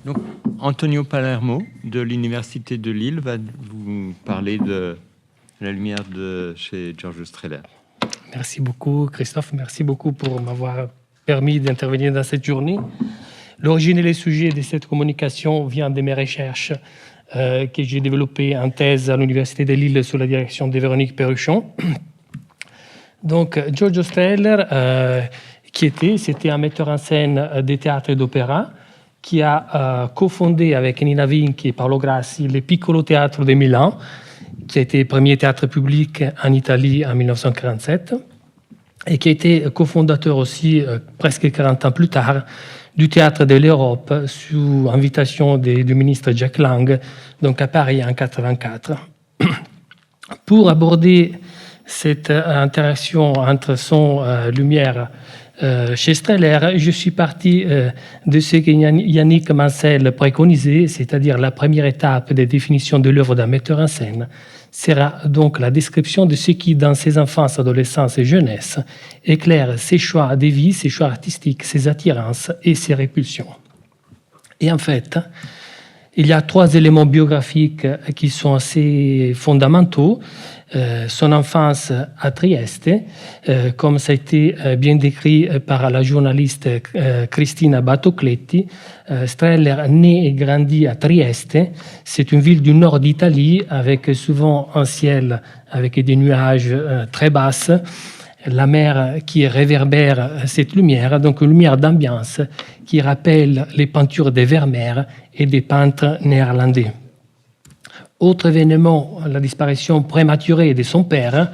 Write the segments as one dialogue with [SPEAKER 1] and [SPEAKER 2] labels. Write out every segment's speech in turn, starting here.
[SPEAKER 1] Donc, Antonio Palermo de l'Université de Lille va vous parler de La lumière de chez Giorgio Strehler.
[SPEAKER 2] Merci beaucoup, Christophe. Merci beaucoup pour m'avoir permis d'intervenir dans cette journée. L'origine et les sujets de cette communication vient de mes recherches que j'ai développées en thèse à l'Université de Lille sous la direction de Véronique Perruchon. Donc, Giorgio Strehler, c'était un metteur en scène de théâtre et d'opéra, qui a cofondé avec Nina Vinci et Paolo Grassi le Piccolo Teatro de Milan, qui a été le premier théâtre public en Italie en 1947, et qui a été cofondateur aussi, presque 40 ans plus tard, du Théâtre de l'Europe, sous invitation du ministre Jack Lang, donc à Paris en 1984. Pour aborder cette interaction entre son lumière chez Strehler, je suis parti de ce que Yannick Mansell préconisait, c'est-à-dire la première étape de définition de l'œuvre d'un metteur en scène sera donc la description de ce qui, dans ses enfances, adolescences et jeunesse, éclaire ses choix de vie, ses choix artistiques, ses attirances et ses répulsions. Et en fait, il y a 3 éléments biographiques qui sont assez fondamentaux. Son enfance à Trieste, comme ça a été bien décrit par la journaliste Cristina Battocletti. Strehler né et grandit à Trieste. C'est une ville du nord d'Italie avec souvent un ciel avec des nuages très basses. La mer qui réverbère cette lumière, donc une lumière d'ambiance qui rappelle les peintures des Vermeer et des peintres néerlandais. Autre événement, la disparition prématurée de son père,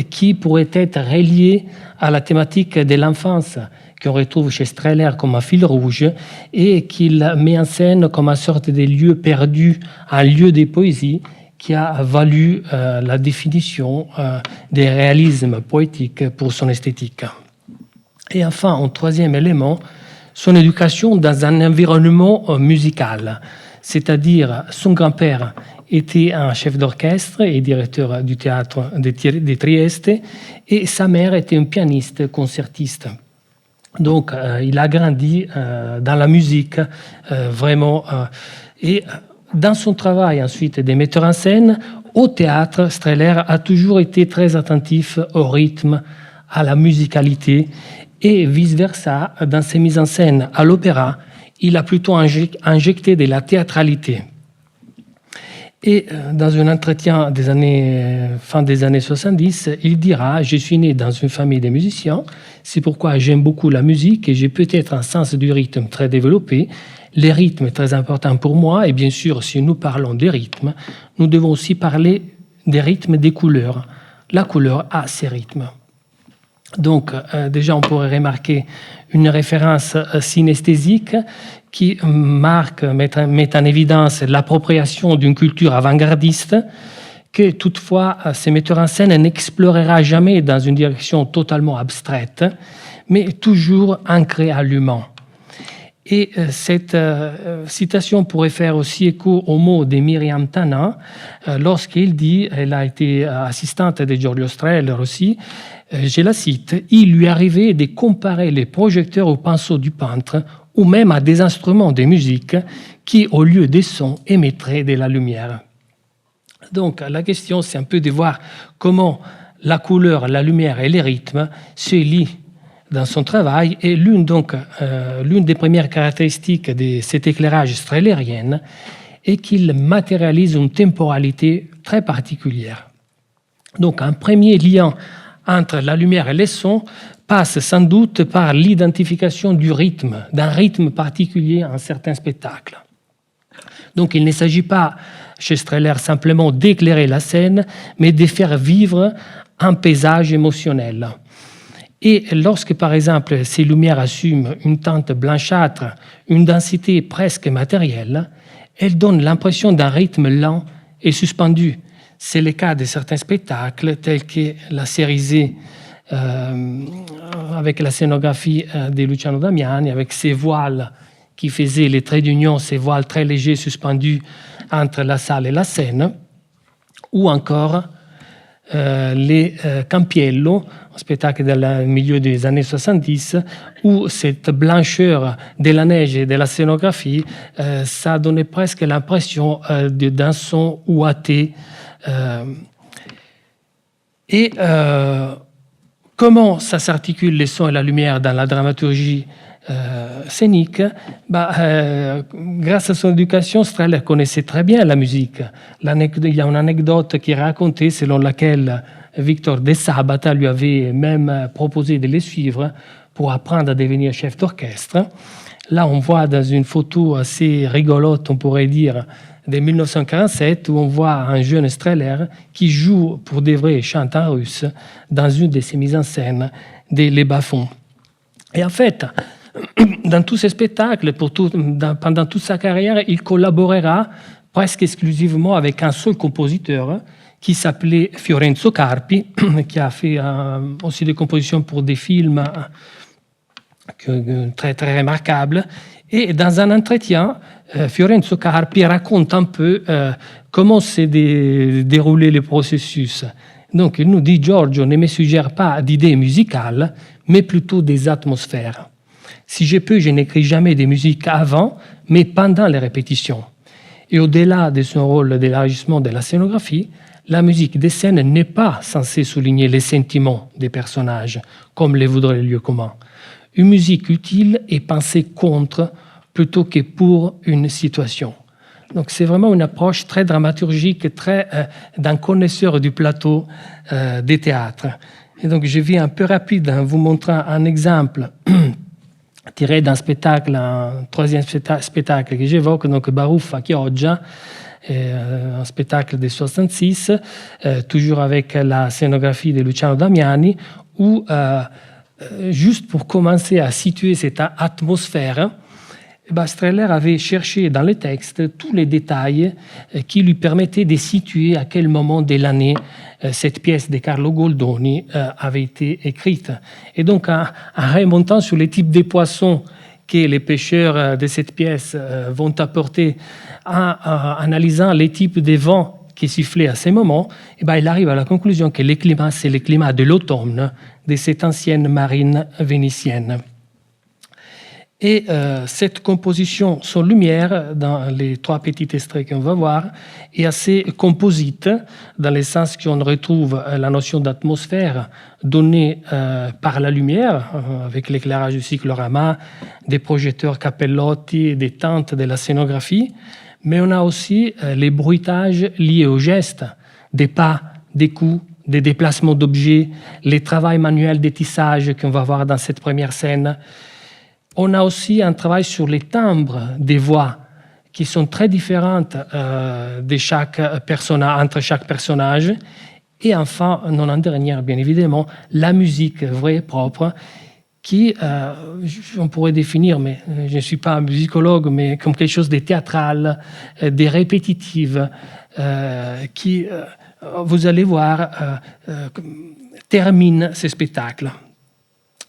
[SPEAKER 2] qui pourrait être relié à la thématique de l'enfance qu'on retrouve chez Strehler comme un fil rouge et qu'il met en scène comme une sorte de lieu perdu, un lieu de poésie qui a valu la définition des réalismes poétiques pour son esthétique. Et enfin, un 3e élément, son éducation dans un environnement musical, c'est-à-dire son grand-père était un chef d'orchestre et directeur du théâtre de Trieste, et sa mère était une pianiste concertiste. Donc, il a grandi dans la musique, vraiment. Et dans son travail ensuite des metteurs en scène, au théâtre, Strehler a toujours été très attentif au rythme, à la musicalité, et vice-versa, dans ses mises en scène à l'opéra, il a plutôt injecté de la théâtralité. Et dans un entretien fin des années 70, il dira « Je suis né dans une famille de musiciens, c'est pourquoi j'aime beaucoup la musique et j'ai peut-être un sens du rythme très développé. Les rythmes très importants pour moi, et bien sûr, si nous parlons des rythmes, nous devons aussi parler des rythmes des couleurs. La couleur a ses rythmes. » Donc, déjà, on pourrait remarquer une référence synesthésique qui met en évidence l'appropriation d'une culture avant-gardiste que, toutefois, ces metteurs en scène n'explorera jamais dans une direction totalement abstraite, mais toujours ancrée à l'humain. Et cette citation pourrait faire aussi écho aux mots de Myriam Tana lorsqu'il dit, elle a été assistante de Giorgio Strehler aussi, je la cite, « Il lui arrivait de comparer les projecteurs aux pinceaux du peintre ou même à des instruments de musique qui, au lieu des sons, émettraient de la lumière. » Donc la question, c'est un peu de voir comment la couleur, la lumière et les rythmes se lient dans son travail. Et l'une des premières caractéristiques de cet éclairage strehlerien est qu'il matérialise une temporalité très particulière. Donc un premier lien entre la lumière et les sons passe sans doute par l'identification du rythme, d'un rythme particulier à un certain spectacle. Donc il ne s'agit pas, chez Strehler, simplement d'éclairer la scène, mais de faire vivre un paysage émotionnel. Et lorsque, par exemple, ces lumières assument une teinte blanchâtre, une densité presque matérielle, elles donnent l'impression d'un rythme lent et suspendu. C'est le cas de certains spectacles, tels que la Cerisée, avec la scénographie de Luciano Damiani, avec ses voiles qui faisaient les traits d'union, ces voiles très légers suspendus entre la salle et la scène, ou encore les Campiello, un spectacle du milieu des années 70, où cette blancheur de la neige et de la scénographie, ça donnait presque l'impression d'un son ouaté. Comment ça s'articule les sons et la lumière dans la dramaturgie scénique? Grâce à son éducation, Strehler connaissait très bien la musique. Il y a une anecdote qui est racontée selon laquelle Victor De Sabata lui avait même proposé de les suivre pour apprendre à devenir chef d'orchestre. Là, on voit dans une photo assez rigolote, on pourrait dire, de 1947, où on voit un jeune Strehler qui joue pour de vrai et chante en russe dans une de ses mises en scène des Les Bas-fonds. Et en fait, dans tous ces spectacles, pendant toute sa carrière, il collaborera presque exclusivement avec un seul compositeur qui s'appelait Fiorenzo Carpi, qui a fait aussi des compositions pour des films très, très remarquables. Et dans un entretien, Fiorenzo Carpi raconte un peu comment s'est déroulé le processus. Donc, il nous dit: Giorgio ne me suggère pas d'idées musicales, mais plutôt des atmosphères. Si je peux, je n'écris jamais des musiques avant, mais pendant les répétitions. Et au-delà de son rôle d'élargissement de la scénographie, la musique des scènes n'est pas censée souligner les sentiments des personnages, comme le voudrait le lieu commun. Une musique utile est pensée contre plutôt que pour une situation. Donc c'est vraiment une approche très dramaturgique, très d'un connaisseur du plateau des théâtres. Et donc je vais un peu rapide en vous montrant un exemple tiré d'un spectacle, un troisième spectacle que j'évoque, donc Baruffa Chioggia, un spectacle de 66, toujours avec la scénographie de Luciano Damiani, où, juste pour commencer à situer cette atmosphère, Strehler avait cherché dans le texte tous les détails qui lui permettaient de situer à quel moment de l'année cette pièce de Carlo Goldoni avait été écrite. Et donc, en remontant sur les types de poissons que les pêcheurs de cette pièce vont apporter, en analysant les types de vents qui sifflaient à ces moments, il arrive à la conclusion que le climat, c'est le climat de l'automne de cette ancienne marine vénitienne. Et cette composition sans lumière, dans les trois petits extraits qu'on va voir, est assez composite, dans le sens qu'on retrouve la notion d'atmosphère donnée par la lumière, avec l'éclairage du cyclorama, des projecteurs Cappellotti, des tentes de la scénographie, mais on a aussi les bruitages liés aux gestes, des pas, des coups, des déplacements d'objets, les travaux manuels de tissage qu'on va voir dans cette première scène. On a aussi un travail sur les timbres des voix qui sont très différentes entre chaque personnage. Et enfin, non en dernière, bien évidemment, la musique vraie et propre qui, on pourrait définir, mais je ne suis pas un musicologue, mais comme quelque chose de théâtral, de répétitif, qui, vous allez voir, termine ce spectacle.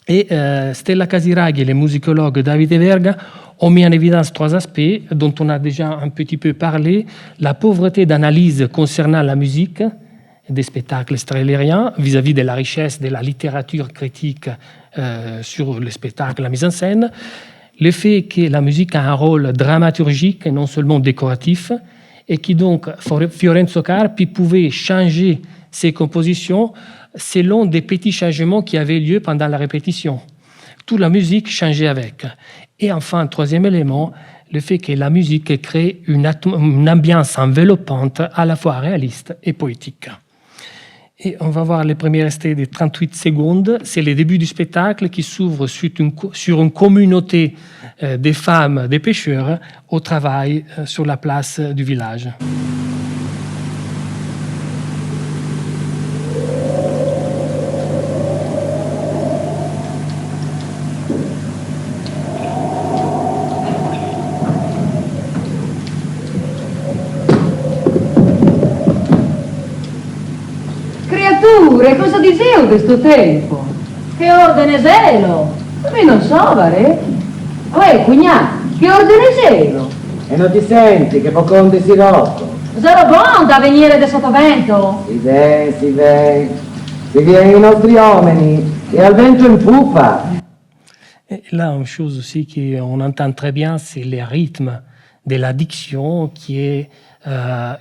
[SPEAKER 2] Et Stella Casiraghi et le musicologue Davide Verga ont mis en évidence trois aspects dont on a déjà un petit peu parlé. La pauvreté d'analyse concernant la musique des spectacles strehleriens vis-à-vis de la richesse de la littérature critique sur le spectacle, la mise en scène. Le fait que la musique a un rôle dramaturgique et non seulement décoratif, et qui donc Fiorenzo Carpi pouvait changer ses compositions selon des petits changements qui avaient lieu pendant la répétition. Toute la musique changeait avec. Et enfin, troisième élément, le fait que la musique crée une ambiance enveloppante à la fois réaliste et poétique. Et on va voir les premiers extraits de 38 secondes. C'est le début du spectacle qui s'ouvre sur une communauté des femmes, des pêcheurs, au travail sur la place du village.
[SPEAKER 3] Cosa dicevo questo tempo? Che ordine zelo? Ma non so, vare? Cugnato, che ordine zelo?
[SPEAKER 4] E non ti senti che poco un sirocco?
[SPEAKER 3] Sarà buono da venire da sottovento.
[SPEAKER 4] Si vede. Si viene i nostri uomini e al vento in poppa.
[SPEAKER 2] Et là, une chose aussi qu'on entend très bien, c'est le rythme de la diction qui est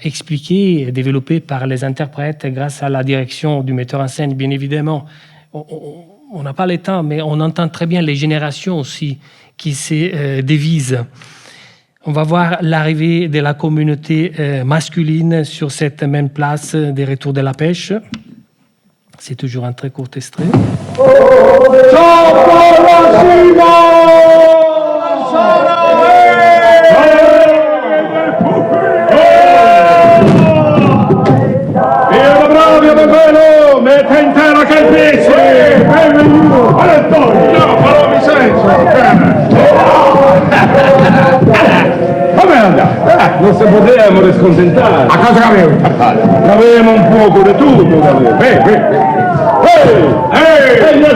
[SPEAKER 2] expliqué et développé par les interprètes grâce à la direction du metteur en scène, bien évidemment. On n'a pas le temps, mais on entend très bien les générations aussi qui se dévisent. On va voir l'arrivée de la communauté masculine sur cette même place des Retours de la Pêche. C'est toujours un très court extrait.
[SPEAKER 5] Mette in terra che il pesce! Benvenuto! No, paromi senso! Come andate? Non si potevamo riscontentare. A cosa avevo? Avevamo un poco di tutto. Ehi,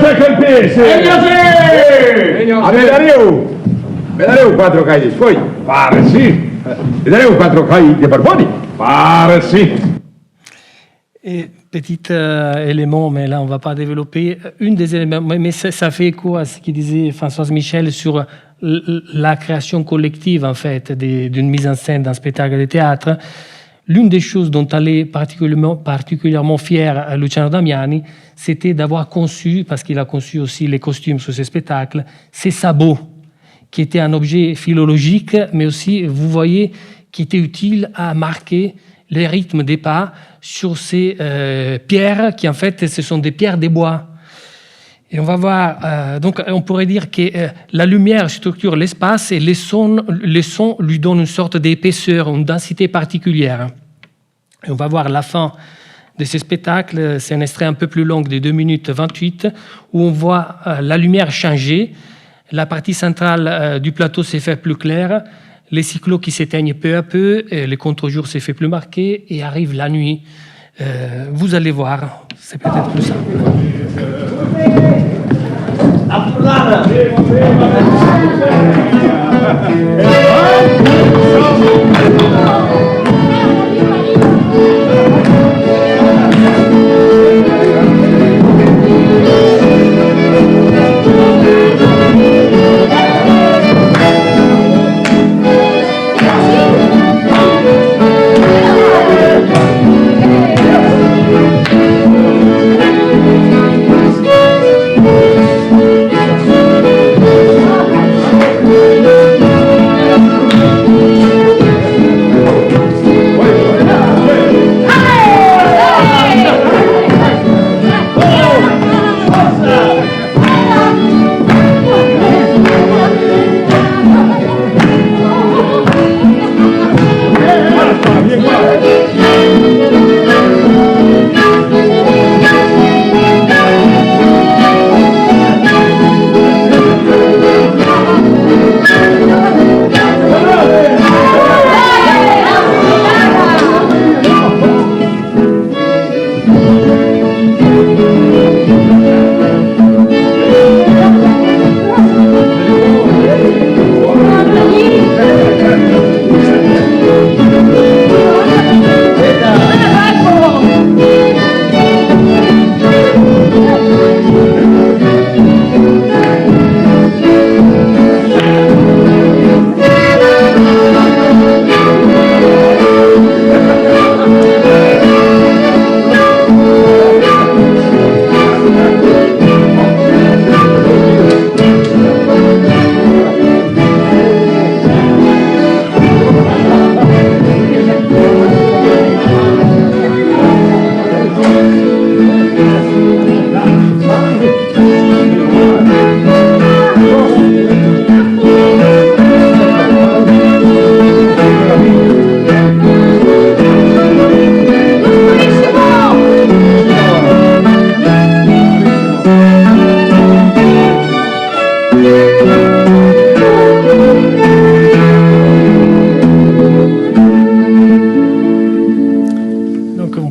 [SPEAKER 5] sei che il pesce! A me dareu 4 cailles di sfogli? Pare sì. E dareu 4 cailles di barboni? Pare sì.
[SPEAKER 2] Et petit élément, mais là on ne va pas développer. Une des éléments, mais ça fait écho à ce qu'il disait Françoise Michel sur la création collective en fait d'une mise en scène d'un spectacle de théâtre. L'une des choses dont allait particulièrement fier Luciano Damiani, c'était d'avoir conçu, parce qu'il a conçu aussi les costumes sur ces spectacles, ces sabots, qui étaient un objet philologique, mais aussi, vous voyez, qui était utile à marquer les rythmes des pas sur ces pierres qui en fait ce sont des pierres des bois. Et on va voir, donc on pourrait dire que la lumière structure l'espace et les sons lui donnent une sorte d'épaisseur, une densité particulière. Et on va voir la fin de ce spectacle, c'est un extrait un peu plus long de 2 minutes 28, où on voit la lumière changer, la partie centrale du plateau s'est fait plus claire, les cyclos qui s'éteignent peu à peu, et le contre-jour s'est fait plus marqué, et arrive la nuit. Vous allez voir, c'est peut-être plus simple.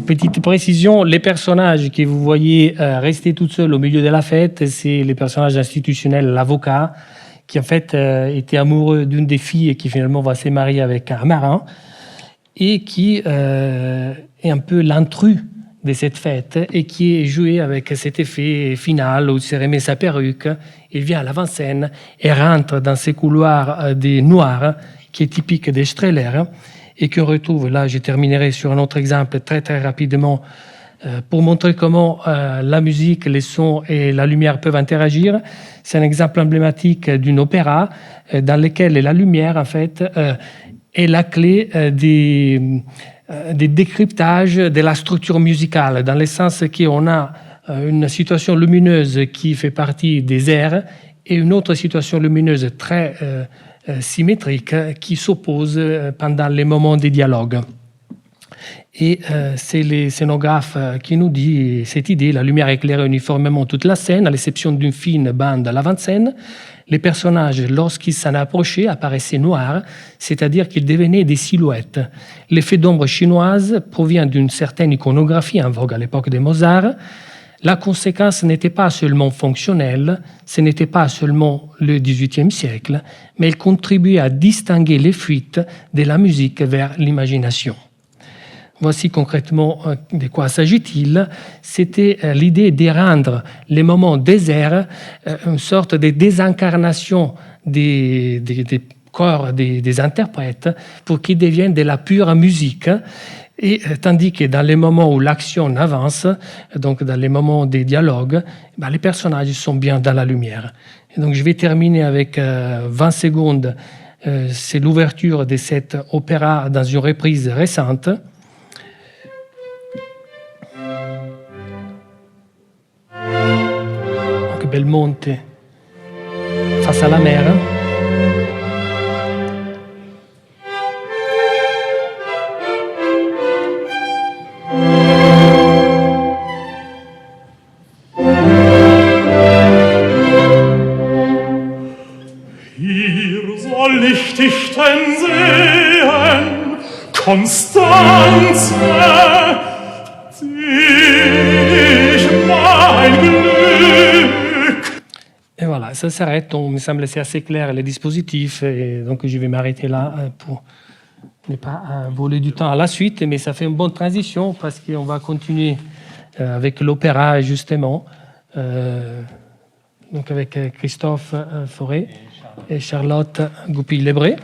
[SPEAKER 2] Petite précision, les personnages que vous voyez rester tout seuls au milieu de la fête, c'est les personnages institutionnels, l'avocat, qui en fait était amoureux d'une des filles et qui finalement va se marier avec un marin. et qui est un peu l'intrus de cette fête et qui est joué avec cet effet final où il se remet sa perruque, il vient à l'avant-scène et rentre dans ces couloirs des noirs qui est typique des Strehler et qu'on retrouve, là je terminerai sur un autre exemple très très rapidement pour montrer comment la musique, les sons et la lumière peuvent interagir. C'est un exemple emblématique d'un opéra dans lequel la lumière en fait est la clé des décryptages de la structure musicale, dans le sens qu'on a une situation lumineuse qui fait partie des airs et une autre situation lumineuse très symétrique qui s'oppose pendant les moments des dialogues. Et c'est les scénographes qui nous disent cette idée, la lumière éclaire uniformément toute la scène, à l'exception d'une fine bande à l'avant-scène. Les personnages, lorsqu'ils s'en approchaient, apparaissaient noirs, c'est-à-dire qu'ils devenaient des silhouettes. L'effet d'ombre chinoise provient d'une certaine iconographie en vogue à l'époque de Mozart. La conséquence n'était pas seulement fonctionnelle, ce n'était pas seulement le XVIIIe siècle, mais elle contribuait à distinguer les fuites de la musique vers l'imagination. Voici concrètement de quoi s'agit-il. C'était l'idée de rendre les moments déserts une sorte de désincarnation des corps des interprètes pour qu'ils deviennent de la pure musique. Et tandis que dans les moments où l'action avance, donc dans les moments des dialogues, les personnages sont bien dans la lumière. Et donc je vais terminer avec 20 secondes. C'est l'ouverture de cet opéra dans une reprise récente. Donc Belmonte face à la mer.
[SPEAKER 6] Hier soll ich dich denn sehen, Constanze, dich mein Glück.
[SPEAKER 2] Et voilà, ça s'arrête. Donc, il me semble que c'est assez clair les dispositifs. Et donc, je vais m'arrêter là pour ne pas voler du temps à la suite. Mais ça fait une bonne transition parce qu'on va continuer avec l'opéra, justement. Donc, avec Christophe Fauré et Charlotte Goupil-Lebré.